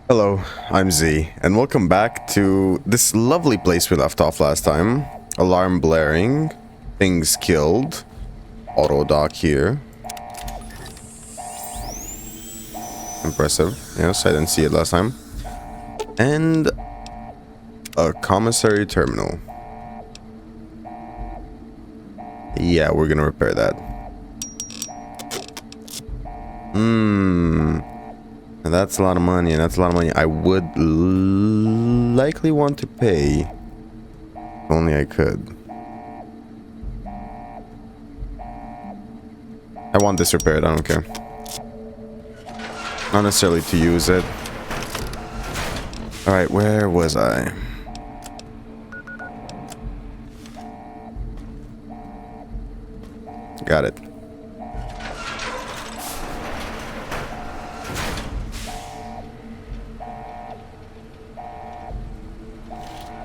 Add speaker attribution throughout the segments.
Speaker 1: Hello, I'm Z, and welcome back to this lovely place we left off last time. Alarm blaring, things killed, auto dock here. Impressive. Yes, I didn't see it last time. And a commissary terminal. Yeah, we're gonna repair that. And that's a lot of money, and that's a lot of money I would likely want to pay. If only I could. I want this repaired, I don't care. Not necessarily to use it. Alright, where was I? Got it.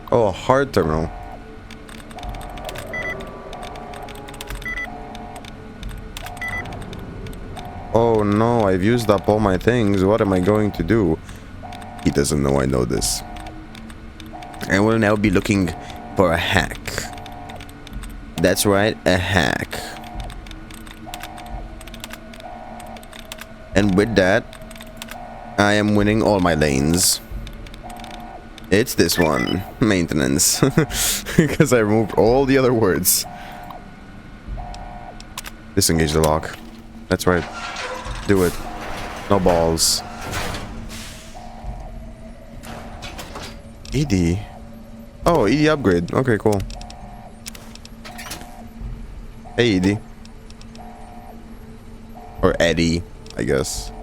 Speaker 1: Oh, a hard terminal. Oh no, I've used up all my things. What am I going to do? He doesn't know I know this. I will now be looking for a hack. That's right, a hack. And with that, I am winning all my lanes. It's this one. Maintenance. Because I removed all the other words. Disengage the lock. That's right. Do it. No balls. ED. Oh, ED upgrade. Okay, cool. Hey, ED. Or Eddie, I guess.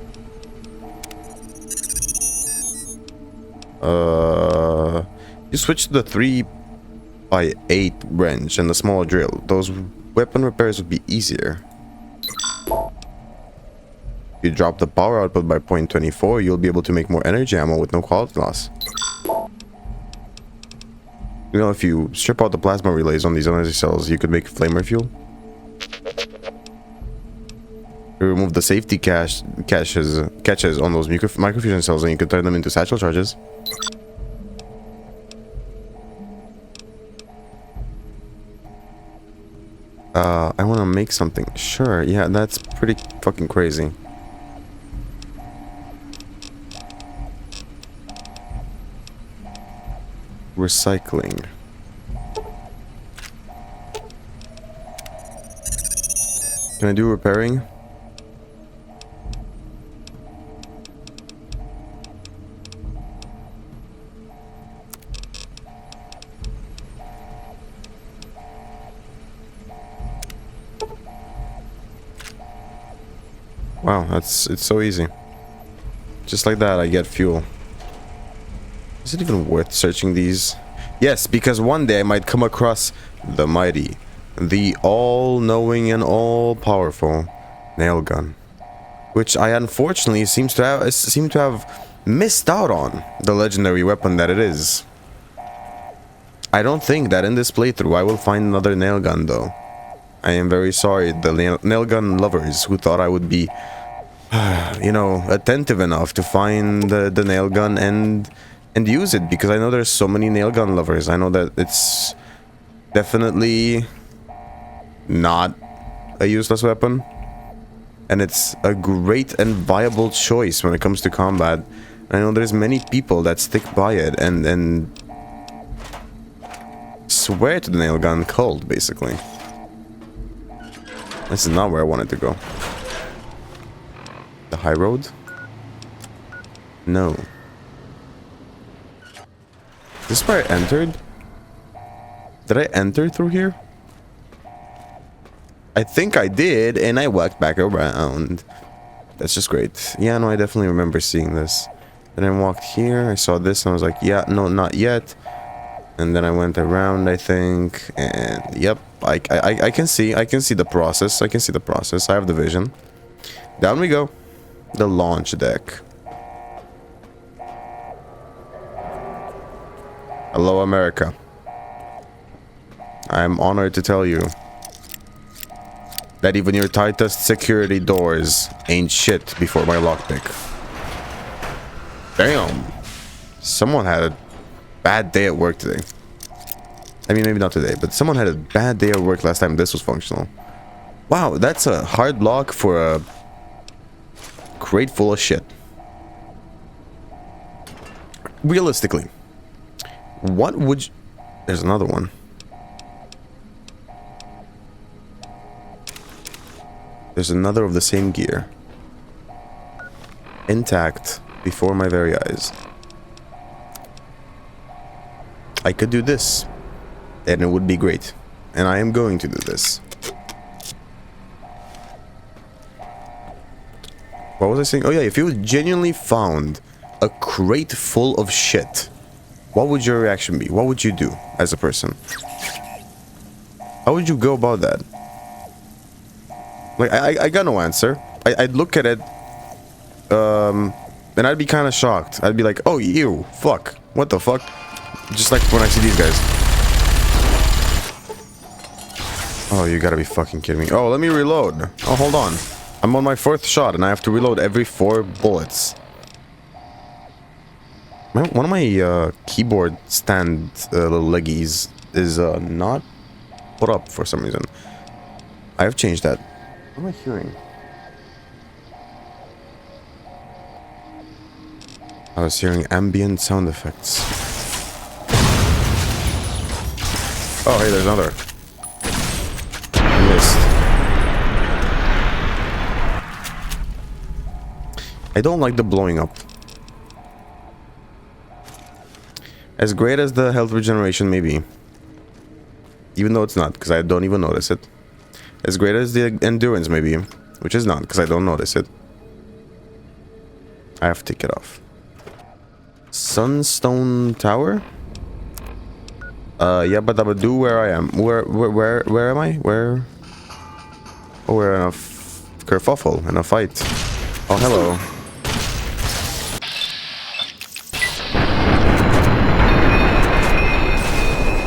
Speaker 1: You switch to the 3x8 wrench and the smaller drill. Those weapon repairs would be easier. You drop the power output by 0.24, you'll be able to make more energy ammo with no quality loss. You know, if you strip out the plasma relays on these energy cells, you could make flamer fuel. You remove the safety catches on those microfusion cells, and you can turn them into satchel charges. I want to make something. Sure, yeah, that's pretty fucking crazy. Recycling. Can I do repairing? Wow, it's so easy. Just like that, I get fuel. Is it even worth searching these? Yes, because one day I might come across the mighty, the all-knowing and all-powerful nail gun, which I unfortunately seem to have missed out on, the legendary weapon that it is. I don't think that in this playthrough I will find another nail gun, though. I am very sorry, the nail gun lovers who thought I would be, you know, attentive enough to find the nail gun and use it, because I know there's so many nail gun lovers. I know that it's definitely not a useless weapon, and it's a great and viable choice when it comes to combat. I know there's many people that stick by it and swear to the nail gun cult, basically. This is not where I wanted to go. The high road? No. Is this where I entered? Did I enter through here? I think I did, and I walked back around. That's just great. Yeah, no, I definitely remember seeing this. Then I walked here, I saw this, and I was like, yeah, no, not yet. And then I went around, I think, and yep, I can see the process. I can see the process. I have the vision. Down we go. The launch deck. Hello, America. I am honored to tell you that even your tightest security doors ain't shit before my lockpick. Damn. Someone had a bad day at work today. I mean, maybe not today, but someone had a bad day at work last time this was functional. Wow, that's a hard block for a crate full of shit. Realistically, what would you... There's another one. There's another of the same gear. Intact before my very eyes. I could do this, and it would be great. And I am going to do this. What was I saying? Oh yeah, if you genuinely found a crate full of shit, what would your reaction be? What would you do as a person? How would you go about that? Like, I got no answer. I'd look at it, and I'd be kind of shocked. I'd be like, oh, ew, fuck, what the fuck? Just like when I see these guys. Oh, you gotta be fucking kidding me. Oh, let me reload. Oh, hold on. I'm on my 4th shot, and I have to reload every 4 bullets. One of my keyboard stand little leggies is not put up for some reason. I have changed that. What am I hearing? I was hearing ambient sound effects. Oh, hey, there's another. I missed. I don't like the blowing up. As great as the health regeneration may be, even though it's not, because I don't even notice it. As great as the endurance may be, which is not, because I don't notice it. I have to take it off. Sunstone Tower? Yeah, but I would do where I am. Where am I? Where? Oh, we're in a kerfuffle, in a fight. Oh, hello.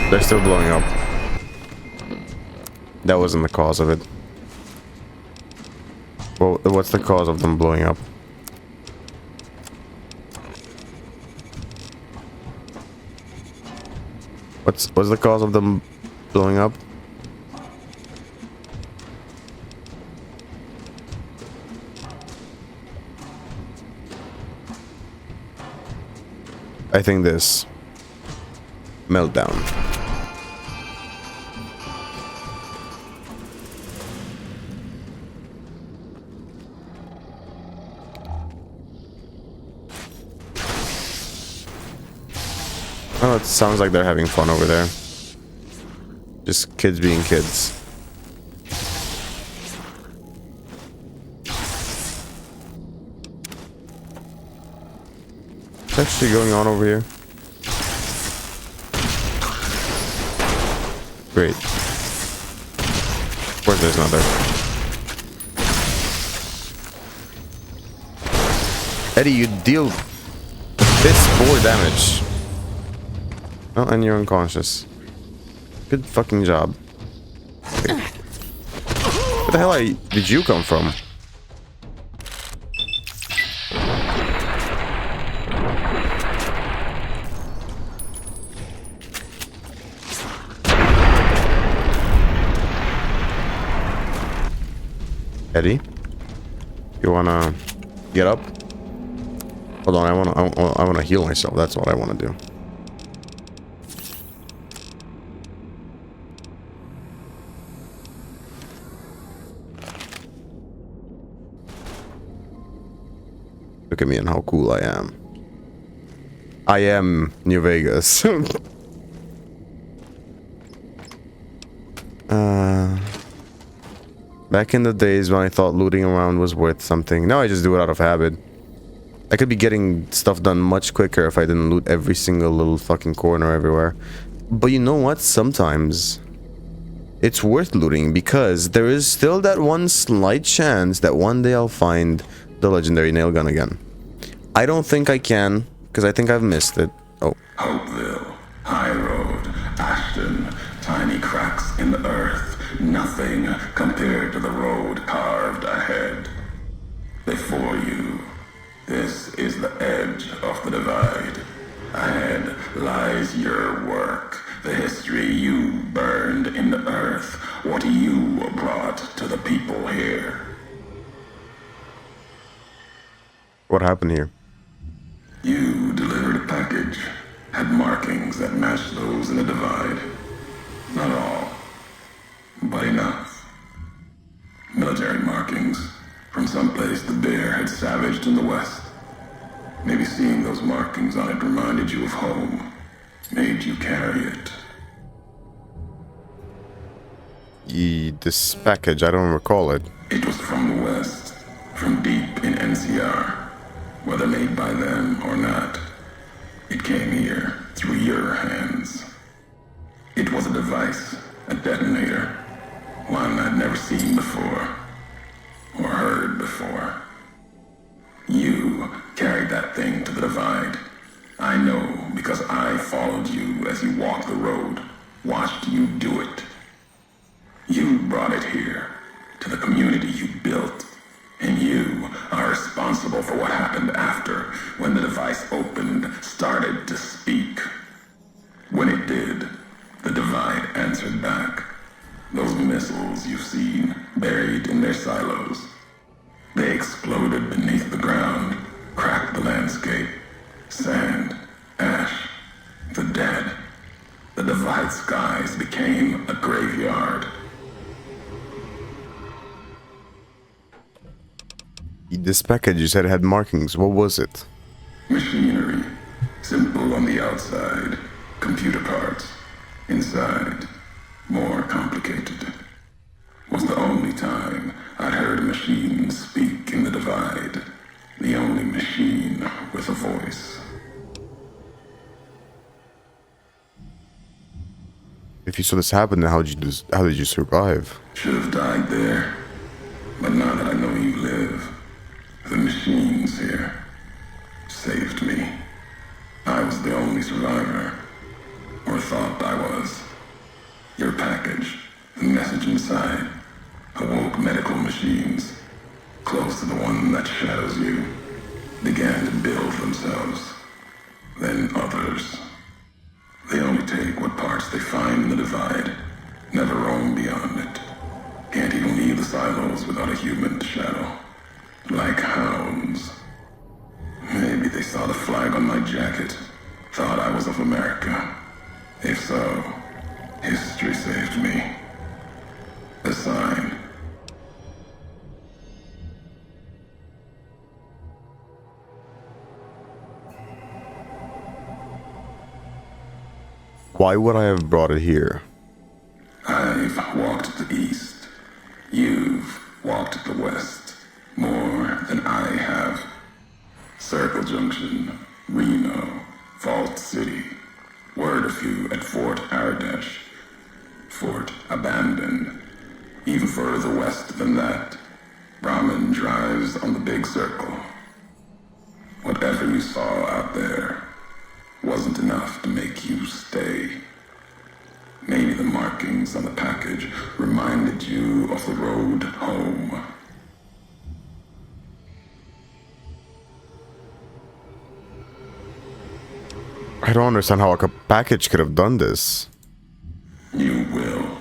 Speaker 1: They're still blowing up. That wasn't the cause of it. Well, what's the cause of them blowing up? What's the cause of them blowing up? I think this meltdown. Oh, it sounds like they're having fun over there. Just kids being kids. What's actually going on over here? Great. Of course there's another. Eddie, you deal this 4 damage. Oh, and you're unconscious. Good fucking job. Okay. Where the hell did you come from? Eddie? You wanna get up? Hold on, I wanna heal myself. That's what I wanna do. Look at me and how cool I am. I am New Vegas. Back in the days when I thought looting around was worth something. Now I just do it out of habit. I could be getting stuff done much quicker if I didn't loot every single little fucking corner everywhere. But you know what? Sometimes it's worth looting because there is still that one slight chance that one day I'll find the legendary nail gun again. I don't think I can, because I think I've missed it. Oh.
Speaker 2: Hopeville, High Road, Ashton, tiny cracks in the earth, nothing compared to the road carved ahead. Before you, This is the edge of the divide. Ahead lies your work, the history you burned in the earth, what you brought to the people here.
Speaker 1: What happened here?
Speaker 2: You delivered a package, had markings that matched those in the divide. Not all, but enough. Military markings from someplace the bear had savaged in the west. Maybe seeing those markings on it reminded you of home, made you carry it.
Speaker 1: This package, I don't recall it.
Speaker 2: It was from the west, from deep in NCR, whether made by them or not. It came here through your hands. It was a device, a detonator, one I'd never seen before, or heard before. You carried that thing to the divide. I know because I followed you as you walked the road, watched you do it. You brought it here, to the community you built, and you are responsible for what happened after, when the device opened, started to speak. When it did, the divide answered back. Those missiles you've seen, buried in their silos. They exploded beneath the ground, cracked the landscape. Sand, ash, the dead. The divide skies became a graveyard.
Speaker 1: This package you said had markings. What was it?
Speaker 2: Machinery. Simple on the outside. Computer parts. Inside. More complicated. Was the only time I'd heard a machine speak in the divide. The only machine with a voice.
Speaker 1: If you saw this happen, then how did you survive?
Speaker 2: Should have died there. But now that I know you live, the machines here saved me. I was the only survivor. Or thought I was. Your package, the message inside, awoke medical machines, close to the one that shadows you, began to build themselves. Then others. They only take what parts they find in the divide, never roam beyond it. Can't even leave the silos without a human to shadow. Like hounds. Maybe they saw the flag on my jacket, thought I was of America. If so, history saved me. A sign.
Speaker 1: Why would I have brought it here?
Speaker 2: I've walked the east. You've walked the west. More than I have. Circle Junction, Reno, Vault City. Word a few at Fort Ardash. Fort abandoned. Even further west than that, Brahmin drives on the big circle. Whatever you saw out there wasn't enough to make you stay. Maybe the markings on the package reminded you of the road home.
Speaker 1: I don't understand how a package could have done this.
Speaker 2: You will.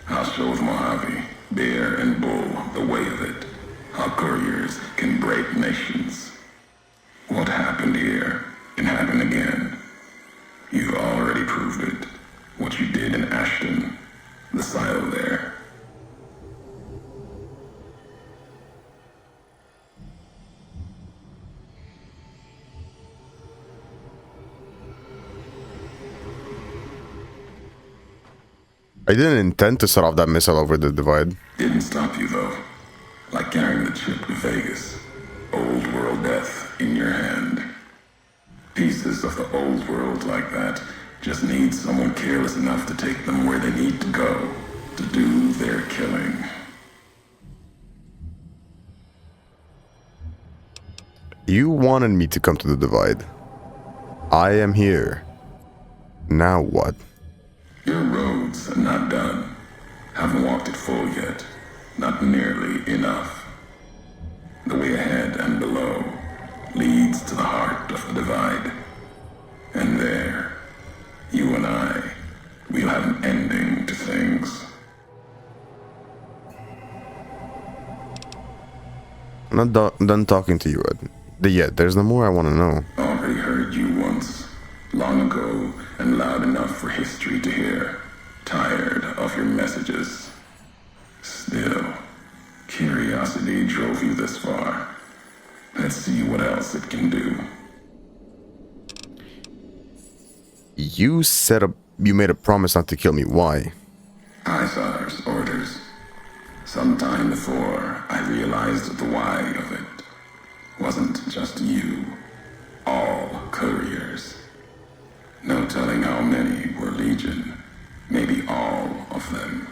Speaker 2: I'll show the Mojave, Bear and Bull, the way of it. How couriers can break nations. What happened here can happen again. You've already proved it. What you did in Ashton, the silo there.
Speaker 1: I didn't intend to set off that missile over the divide.
Speaker 2: Didn't stop you though. Like carrying the chip to Vegas. Old world death in your hand. Pieces of the old world like that just need someone careless enough to take them where they need to go to do their killing.
Speaker 1: You wanted me to come to the divide. I am here. Now what?
Speaker 2: Your road's not done. Haven't walked it full yet. Not nearly enough. The way ahead and below, leads to the heart of the divide. And there, you and I, we'll have an ending to things.
Speaker 1: I'm not done talking to you yet. There's no more I want to know.
Speaker 2: Already heard you once, long ago, and loud enough for history to hear. Tired of your messages. Still, curiosity drove you this far. Let's see what else it can do.
Speaker 1: You made a promise not to kill me. Why?
Speaker 2: Isar's orders. Sometime before, I realized the why of it. Wasn't just you. All couriers. No telling how many were Legion. Maybe all of them.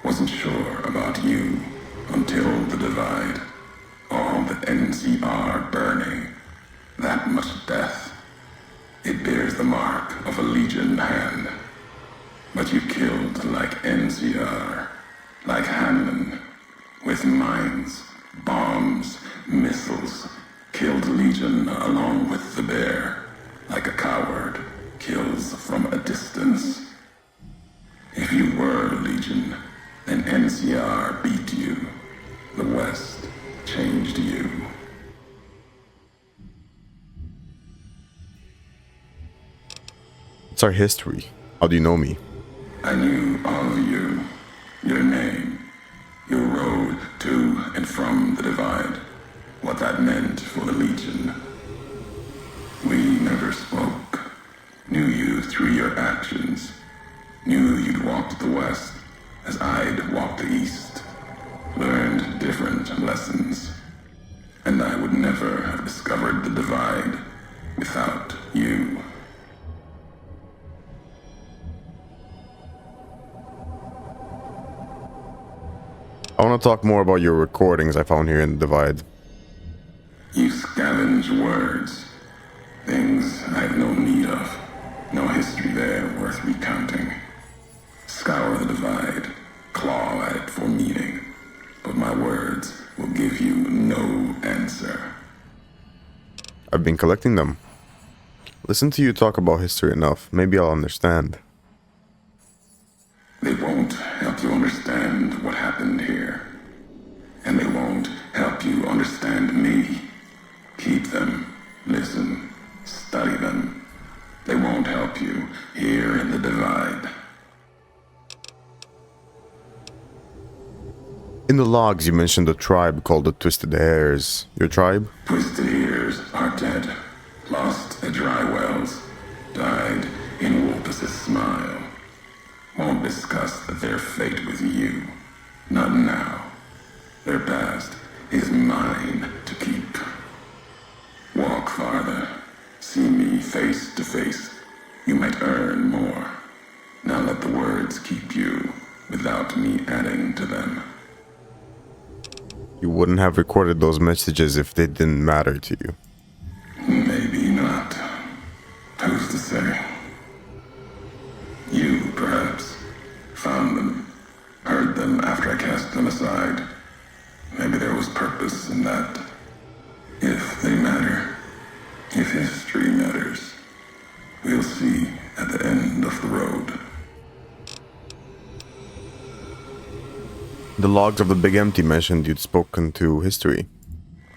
Speaker 2: Wasn't sure about you until the divide. All the NCR burning. That much death. It bears the mark of a Legion hand. But you killed like NCR. Like Hanlon, with mines, bombs, missiles, killed Legion along with the bear, like a coward kills from a distance. If you were Legion, then NCR beat you. The West changed you.
Speaker 1: It's our history. How do you know me?
Speaker 2: I knew all of you. Your name, your road to and from the divide, what that meant for the Legion. We never spoke. Knew you through your actions. Knew you'd walked the West as I'd walked the East. Learned different lessons. And I would never have discovered the divide without you.
Speaker 1: I want to talk more about your recordings I found here in the Divide.
Speaker 2: You scavenge words. Things I have no need of. No history there worth recounting. Scour the Divide. Claw at it for meaning. But my words will give you no answer.
Speaker 1: I've been collecting them. Listen to you talk about history enough. Maybe I'll understand.
Speaker 2: They won't help you understand what happened here. And they won't help you understand me. Keep them, listen, study them. They won't help you here in the divide.
Speaker 1: In the logs you mentioned a tribe called the Twisted Hairs. Your tribe?
Speaker 2: Twisted ears are dead. Lost at dry wells. Died in Wolpus's smile. Won't discuss their fate with you. Not now. Their past is mine to keep. Walk farther. See me face to face. You might earn more. Now let the words keep you without me adding to them.
Speaker 1: You wouldn't have recorded those messages if they didn't matter to you.
Speaker 2: Maybe not. Who's to say? You, perhaps, found them, heard them after I cast them aside. Maybe there was purpose in that. If they matter, if history matters, we'll see at the end of the road.
Speaker 1: The logs of the Big Empty mentioned you'd spoken to history.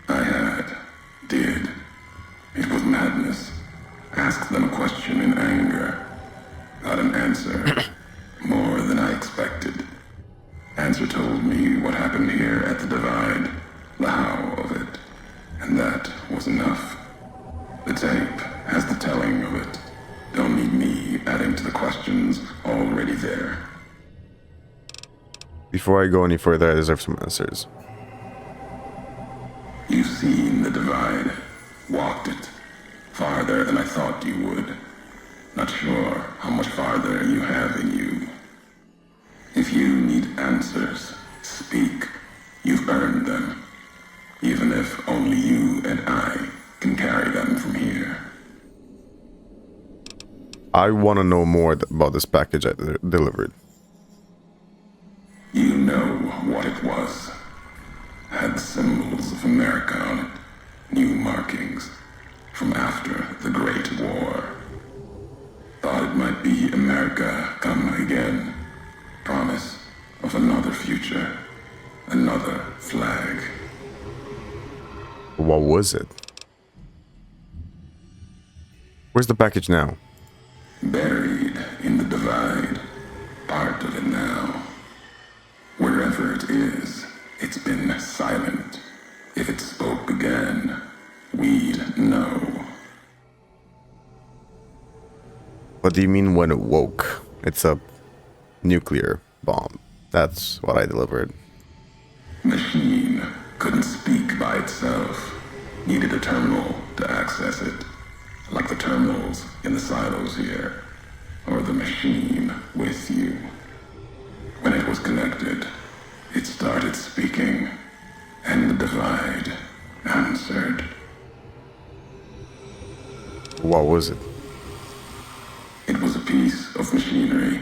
Speaker 2: I did. It was madness. Asked them a question in anger. Got an answer. More than I expected. Answer told me what happened here at the divide. The how of it. And that was enough. The tape has the telling of it. Don't need me adding to the questions already there.
Speaker 1: Before I go any further, I deserve some answers.
Speaker 2: You've seen the divide. Walked it. Farther than I thought you would. Not sure how much farther you have in you. If you need answers, speak. You've earned them. Even if only you and I can carry them from here.
Speaker 1: I want to know more about this package I delivered.
Speaker 2: You know what it was. Had the symbols of America on it. New market.
Speaker 1: was it? Where's the package now?
Speaker 2: Buried in the divide. Part of it now. Wherever it is, it's been silent. If it spoke again, we'd know.
Speaker 1: What do you mean when it woke? It's a nuclear bomb. That's what I delivered.
Speaker 2: Machine couldn't speak by itself. Needed a terminal to access it. Like the terminals in the silos here. Or the machine with you. When it was connected, it started speaking. And the divide answered.
Speaker 1: What was it?
Speaker 2: It was a piece of machinery.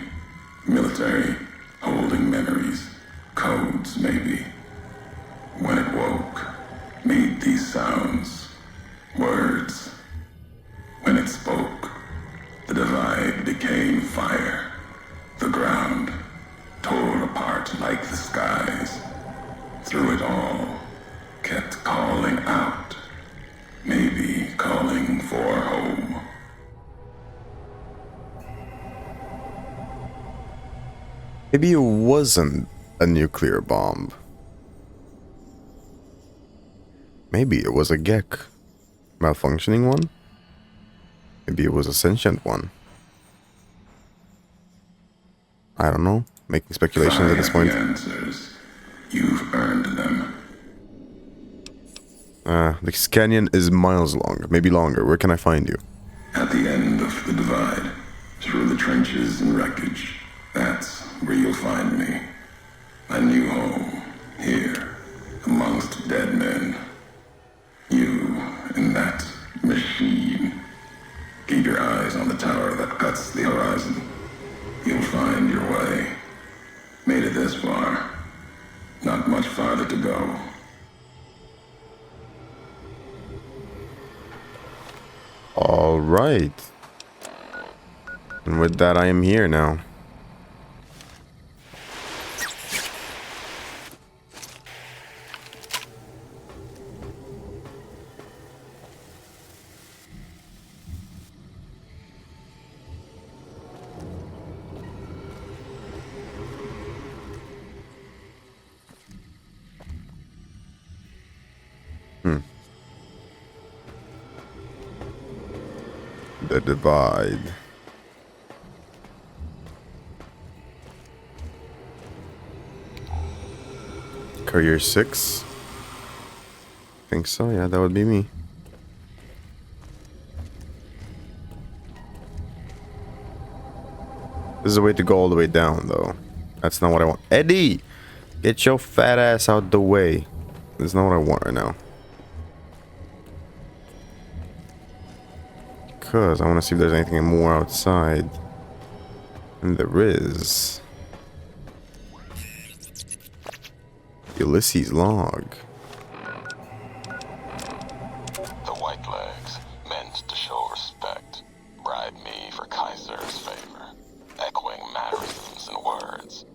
Speaker 2: Military. Holding memories. Codes, maybe. When it woke, made these sounds. Words. When it spoke, the divide became fire. The ground tore apart like the skies. Through it all, kept calling out. Maybe calling for home.
Speaker 1: Maybe it wasn't a nuclear bomb. Maybe it was a Gek. Malfunctioning one? Maybe it was a sentient one. I don't know. Making speculations at this point.
Speaker 2: Answers. You've earned them.
Speaker 1: This canyon is miles long. Maybe longer. Where can I find you?
Speaker 2: At the end of the divide. Through the trenches and wreckage. That's where you'll find me. A new home. Here. Amongst dead men. You and that machine. Keep your eyes on the tower that cuts the horizon. You'll find your way. Made it this far. Not much farther to go.
Speaker 1: All right. And with that, I am here now. The divide. Courier 6. Think so, yeah, that would be me. This is a way to go all the way down, though. That's not what I want. Eddie! Get your fat ass out the way. That's not what I want right now. Because I want to see if there's anything more outside. And there is. Ulysses' log.
Speaker 3: The white legs meant to show respect, bribe me for Kaiser's favor, echoing mannerisms and words.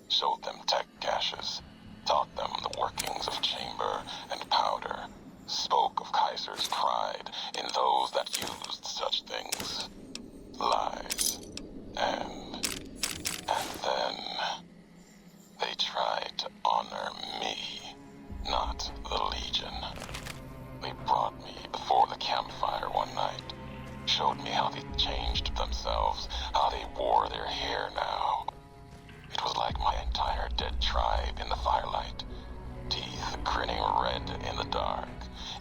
Speaker 3: Showed them tech caches, taught them the workings of chamber and powder, spoke of Kaiser's pride in those that used such things. Lies. And then they tried to honor me, not the Legion. They brought me before the campfire one night, showed me how they changed themselves, how they wore their hair now. It was like my entire dead tribe in the firelight, teeth grinning red in the dark,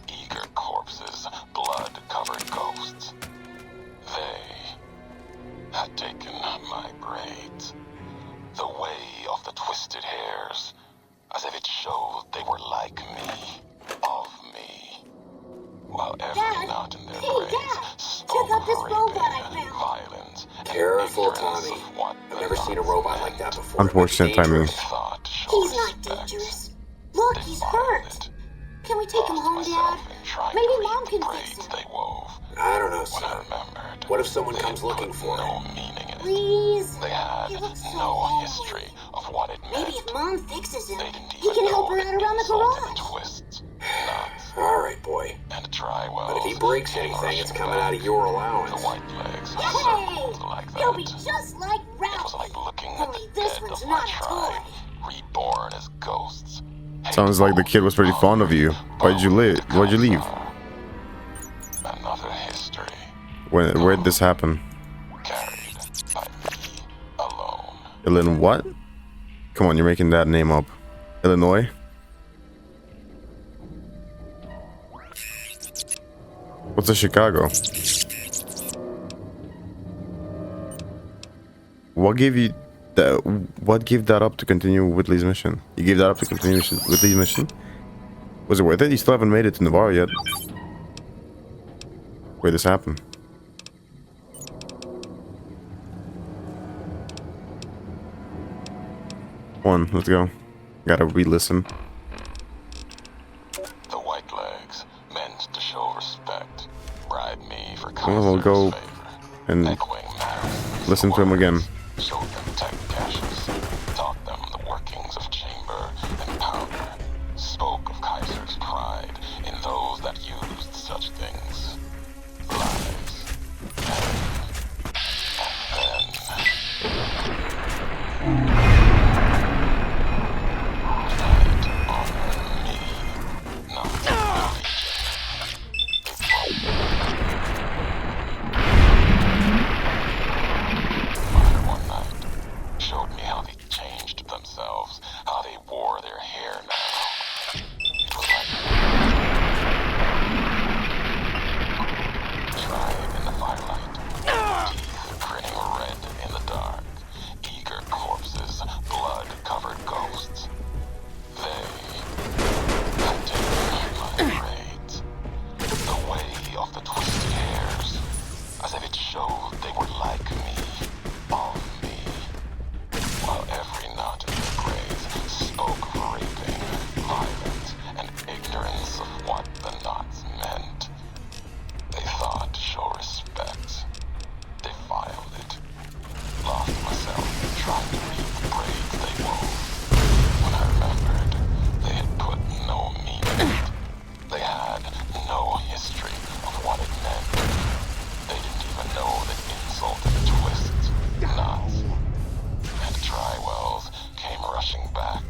Speaker 3: eager corpses, blood-covered ghosts. They had taken my braids, the way of the twisted hairs, as if it showed they were like me, of me, while every knot in their braids spoke of raping, violence,
Speaker 4: Careful,
Speaker 3: and
Speaker 4: Tommy.
Speaker 3: ignorance of what
Speaker 4: I've never seen a robot like that before.
Speaker 1: Unfortunate timing.
Speaker 3: thought showed
Speaker 5: He's not
Speaker 3: respect.
Speaker 5: dangerous. Look, he's hurt. Can we take him home, Dad? Maybe Mom can fix him.
Speaker 3: They wove.
Speaker 4: I don't know,
Speaker 3: When I
Speaker 4: son.
Speaker 3: remembered,
Speaker 4: What if someone
Speaker 3: they
Speaker 4: comes
Speaker 3: had
Speaker 4: looking
Speaker 3: put
Speaker 4: for
Speaker 3: no
Speaker 4: him?
Speaker 3: meaning in it.
Speaker 5: Please.
Speaker 3: They had
Speaker 5: He looks so
Speaker 3: no
Speaker 5: old.
Speaker 3: history of what it meant.
Speaker 5: Maybe if Mom fixes him,
Speaker 3: They didn't
Speaker 5: he
Speaker 3: even
Speaker 5: can
Speaker 3: know
Speaker 5: help her
Speaker 3: that
Speaker 5: out around the
Speaker 3: insult and
Speaker 5: garage.
Speaker 3: twists, knots,
Speaker 4: Alright, boy.
Speaker 3: And dry wells.
Speaker 4: But if he breaks anything, it's coming out of your allowance.
Speaker 3: The white legs
Speaker 5: Yay!
Speaker 3: circled like that.
Speaker 5: You'll be just like
Speaker 3: It was
Speaker 5: Ralph.
Speaker 3: like looking at
Speaker 5: Only
Speaker 3: the
Speaker 5: this
Speaker 3: dead
Speaker 5: one's
Speaker 3: of my
Speaker 5: not a
Speaker 3: tribe,
Speaker 5: toy.
Speaker 3: reborn as ghosts.
Speaker 1: Sounds like the kid was pretty fond of you. Why'd you leave?
Speaker 3: Another history
Speaker 1: Where'd this happen?
Speaker 3: carried by me alone.
Speaker 1: Illinois what? Come on, you're making that name up. Illinois? What's a Chicago? What gave you that? What gave that up to continue Whitley's mission? You gave that up to continue Whitley's mission? Was it worth it? You still haven't made it to Navarro yet. Where this happened? Come on, let's go. Gotta re-listen.
Speaker 3: The white legs meant to show respect. Bribe me for
Speaker 1: Well, we'll go
Speaker 3: Kaiser's favor.
Speaker 1: and
Speaker 3: Echoing Maris's
Speaker 1: listen to him
Speaker 3: words.
Speaker 1: again.
Speaker 3: Showed them tech caches. Taught them the workings of chamber and powder. Spoke of Kaiser's pride in those that used such things. Lives. And then honor me, not the Fire one night showed me how they changed themselves, how they wore their hair now. It was like tribe in the firelight, teeth grinning red in the dark, eager corpses, blood-covered ghosts. They had taken my braids, the way of the twisted hairs, as if it showed they were like me, of me, while every knot in their braids spoke of raping, violence, and ignorance of what the knots meant. They thought to show respect. Defiled it. Lost myself trying to read the braids they wove. When I remembered, they had put no meaning in it. They had no history of what it meant. They didn't even know the insult and twists, knots. And dry wells came rushing back.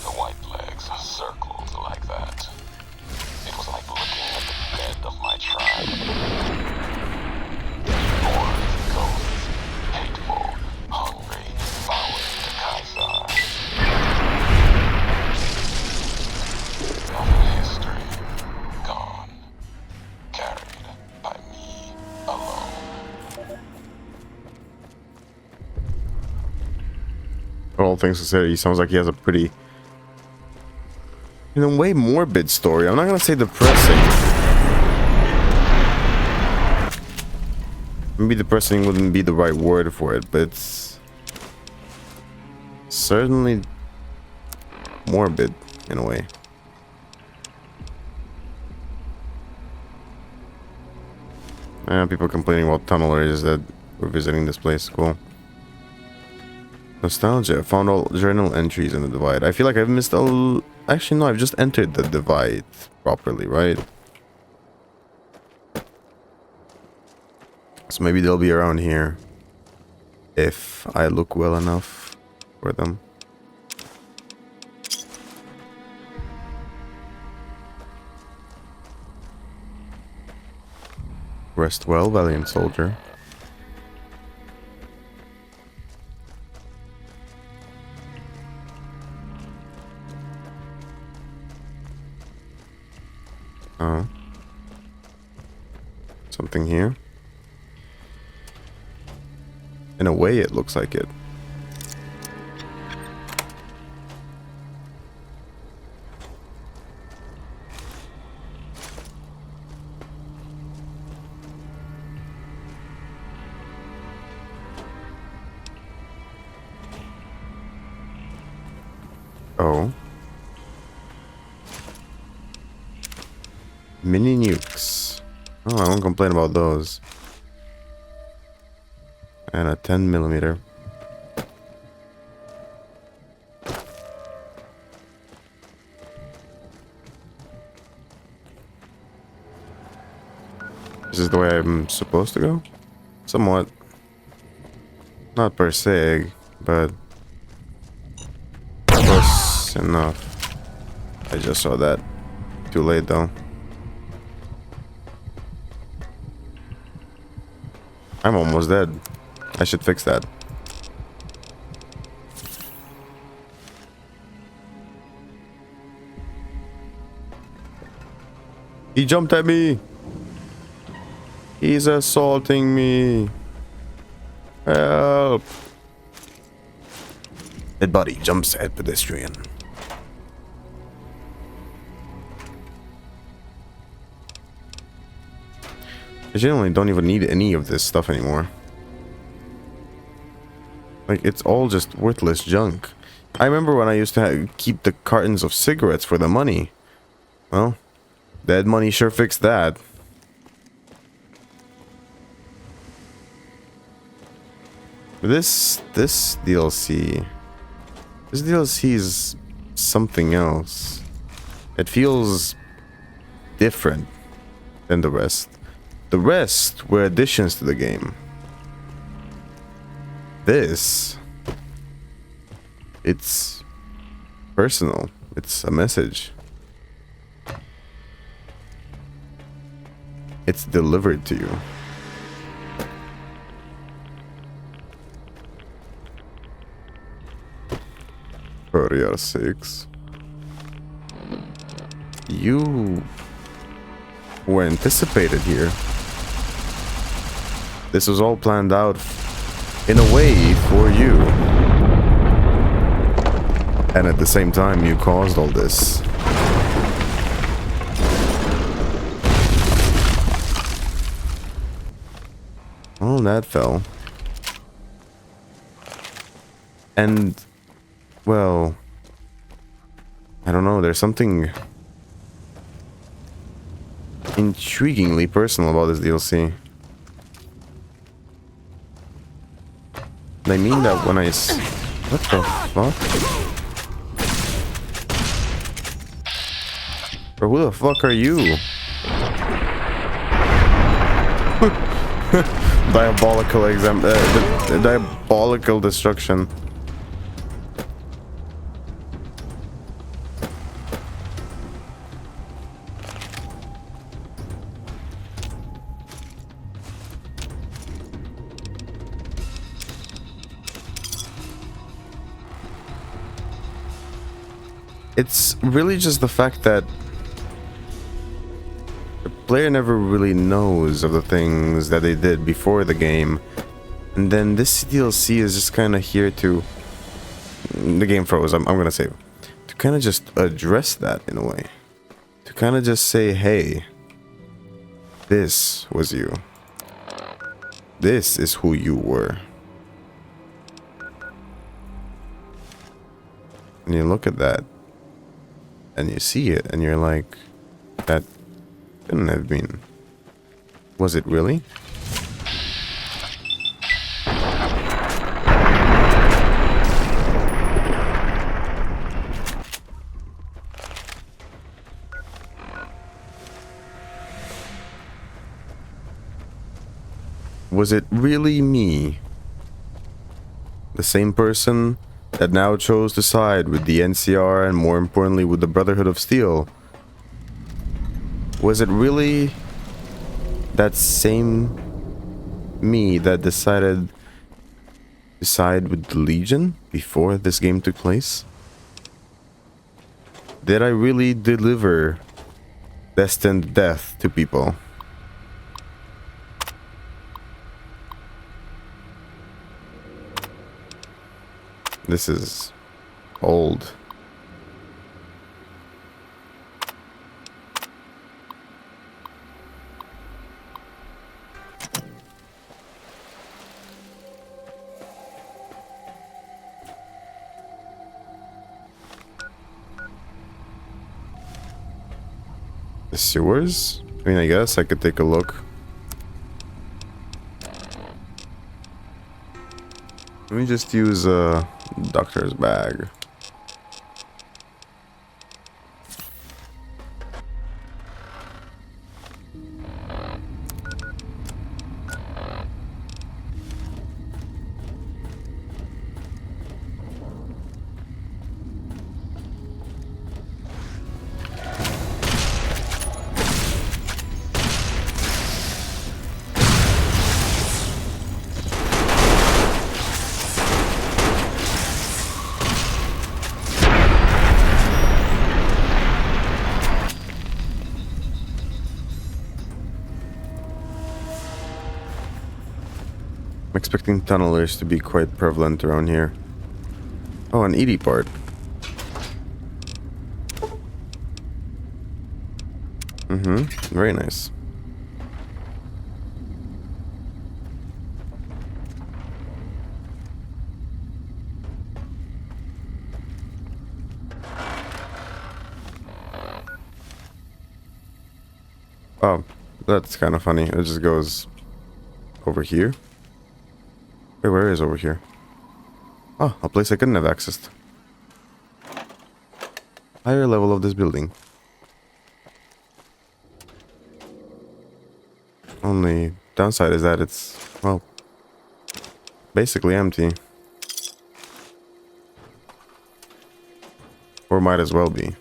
Speaker 3: The white legs circled like that. It was like looking at the dead of my tribe. Born as ghosts, hateful, hungry, vowing to Kaiser. Another history, gone, carried by me alone.
Speaker 1: All things considered, he sounds like he has a pretty, in a way, morbid story. I'm not gonna say depressing. Maybe depressing wouldn't be the right word for it, but it's certainly morbid in a way. I know people complaining about tunnelers that we're visiting this place. Cool. Nostalgia. Found all journal entries in the divide. I feel like I've missed a... Actually, no, I've just entered the divide properly, right? So maybe they'll be around here if I look well enough for them. Rest well, valiant soldier. Oh. Something here. In a way, it looks like it. Oh. Mini nukes. Oh, I won't complain about those. And a 10mm. This is the way I'm supposed to go? Somewhat. Not per se, but close enough. I just saw that. Too late though. I'm almost dead. I should fix that. He jumped at me. He's assaulting me. Help. Dead body jumps at pedestrian. I generally don't even need any of this stuff anymore. Like, it's all just worthless junk. I remember when I used to keep the cartons of cigarettes for the money. Well, dead money sure fixed that. This DLC is something else. It feels different than the rest. The rest were additions to the game. This, it's personal. It's a message. It's delivered to you. For your sakes. You were anticipated here. This was all planned out in a way for you. And at the same time, you caused all this. Oh, that fell. And, well, I don't know, there's something intriguingly personal about this DLC. I mean that when I what the fuck? Or who the fuck are you? Diabolical diabolical destruction. It's really just the fact that the player never really knows of the things that they did before the game. And then this DLC is just kind of here to... The game froze, I'm gonna save. To kind of just address that in a way. To kind of just say, hey, this was you. This is who you were. And you look at that. And you see it, and you're like, that couldn't have been. Was it really? Was it really me? The same person that now chose to side with the NCR and more importantly with the Brotherhood of Steel? Was it really that same me that decided to side with the Legion before this game took place? Did I really deliver destined death to people? This is old. The sewers? I mean, I guess I could take a look. Let me just use a doctor's bag. expecting tunnelers to be quite prevalent around here. Oh, an Edie part. Very nice. Oh, that's kind of funny. It just goes over here. Wait, where is over here? Oh, a place I couldn't have accessed. Higher level of this building. Only downside is that it's, well, basically empty. Or might as well be.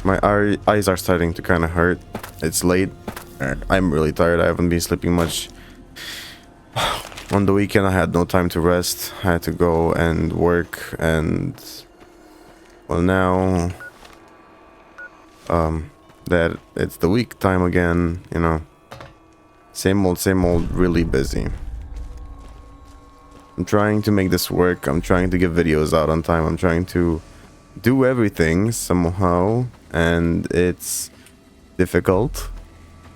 Speaker 1: My eyes are starting to kind of hurt. It's late. I'm really tired. I haven't been sleeping much. On the weekend I had no time to rest. I had to go and work, and well, now that it's the week time again, you know, same old, really busy. I'm trying to make this work. I'm trying to get videos out on time. I'm trying to do everything somehow, and it's difficult,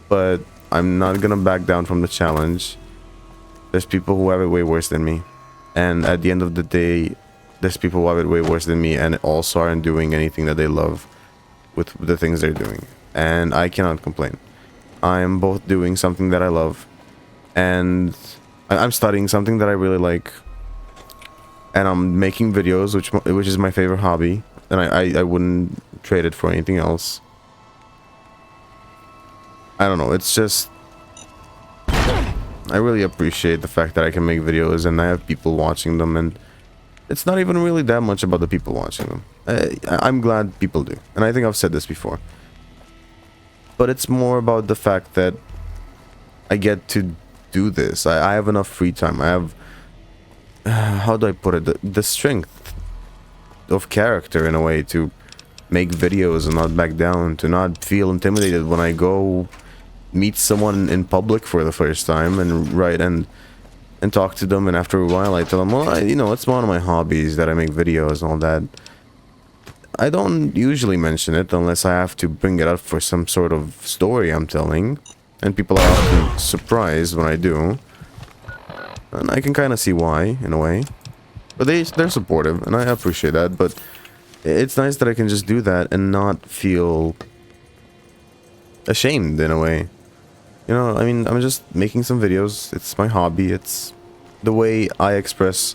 Speaker 1: but I'm not gonna back down from the challenge. There's people who have it way worse than me, and at the end of the day, there's people who have it way worse than me and also aren't doing anything that they love with the things they're doing, and I cannot complain. I'm both doing something that I love, and I'm studying something that I really like, and I'm making videos, which is my favorite hobby, and I wouldn't trade it for anything else. I don't know, it's just, I really appreciate the fact that I can make videos and I have people watching them, and it's not even really that much about the people watching them. I'm glad people do, and I think I've said this before, but it's more about the fact that I get to do this. I have enough free time. I have, how do I put it, the strength of character in a way to make videos and not back down, to not feel intimidated when I go meet someone in public for the first time and write and talk to them, and after a while I tell them, well, you know, it's one of my hobbies that I make videos and all that. I don't usually mention it unless I have to bring it up for some sort of story I'm telling, and people are often surprised when I do, and I can kind of see why in a way, but they're supportive and I appreciate that. But it's nice that I can just do that and not feel ashamed in a way. You know, I mean, I'm just making some videos. It's my hobby. It's the way I express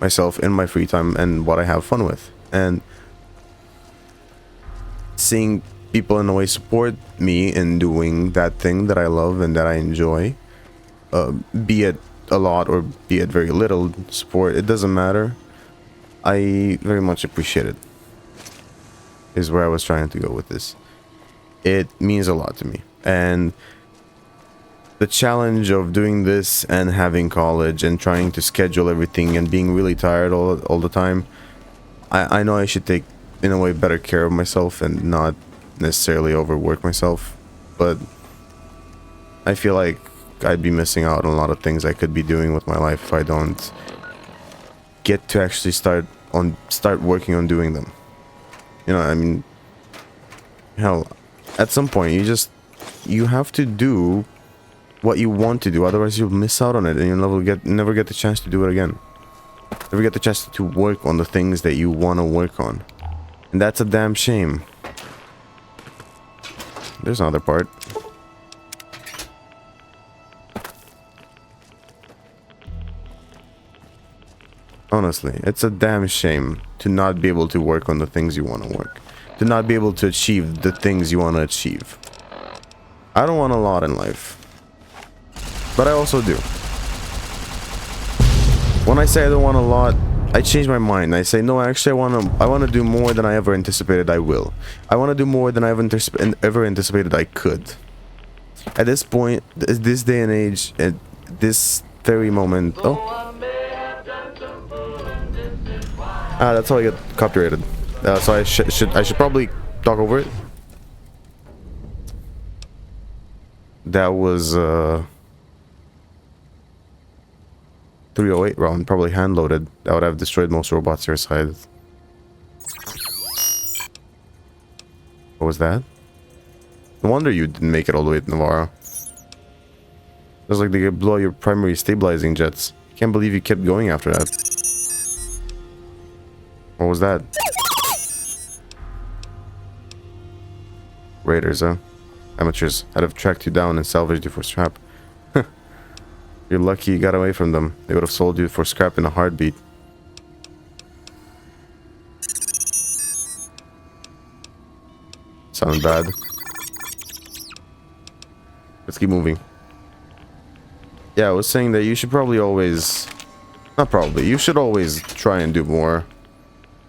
Speaker 1: myself in my free time and what I have fun with. And seeing people in a way support me in doing that thing that I love and that I enjoy, be it a lot or be it very little support, it doesn't matter. I very much appreciate it, is where I was trying to go with this. It means a lot to me, and the challenge of doing this and having college and trying to schedule everything and being really tired all the time, I know I should take, in a way, better care of myself and not necessarily overwork myself, but I feel like I'd be missing out on a lot of things I could be doing with my life if I don't get to actually start working on doing them. You know, I mean, hell, at some point you have to do what you want to do, otherwise you'll miss out on it and you'll never get the chance to do it again. Never get the chance to work on the things that you want to work on, and that's a damn shame. There's another part. Honestly, it's a damn shame to not be able to work on the things you want to work, to not be able to achieve the things you want to achieve. I don't want a lot in life, but I also do. When I say I don't want a lot, I change my mind. I say, no, actually I want to do more than I ever anticipated I will. I want to do more than I ever anticipated I could. At this point, this day and age, at this very moment, That's how I get copyrighted. So I should probably talk over it. That was 308 round, probably hand loaded. That would have destroyed most robots your side. What was that? No wonder you didn't make it all the way to Navarro. It was like they could blow your primary stabilizing jets. Can't believe you kept going after that. What was that? Raiders, huh? Amateurs. I'd have tracked you down and salvaged you for scrap. You're lucky you got away from them. They would have sold you for scrap in a heartbeat. Sound bad. Let's keep moving. Yeah, I was saying that you should probably always... Not probably. You should always try and do more.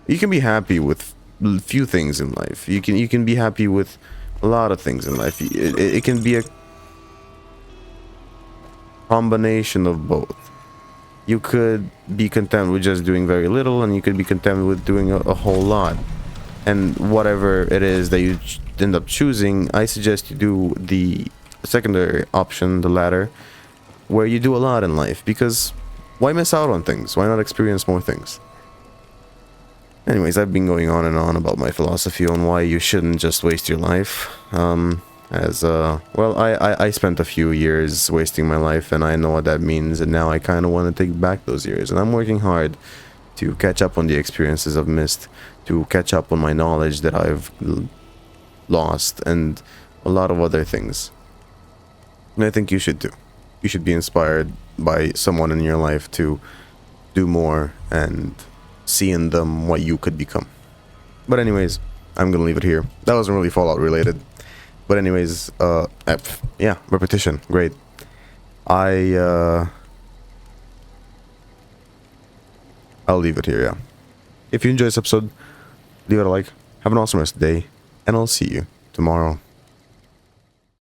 Speaker 1: You can be happy with few things in life. You can be happy with a lot of things in life. It can be a combination of both. You could be content with just doing very little, and you could be content with doing a whole lot. And whatever it is that you end up choosing, I suggest you do the secondary option, the latter, where you do a lot in life. Because why miss out on things? Why not experience more things? Anyways, I've been going on and on about my philosophy on why you shouldn't just waste your life. Well, I spent a few years wasting my life, and I know what that means, and now I kind of want to take back those years, and I'm working hard to catch up on the experiences I've missed, to catch up on my knowledge that I've lost, and a lot of other things. And I think you should too. You should be inspired by someone in your life to do more and see in them what you could become. But anyways, I'm gonna leave it here. That wasn't really Fallout related. But anyways, yeah, repetition, great. I'll leave it here, yeah. If you enjoyed this episode, leave it a like. Have an awesome rest of the day, and I'll see you tomorrow.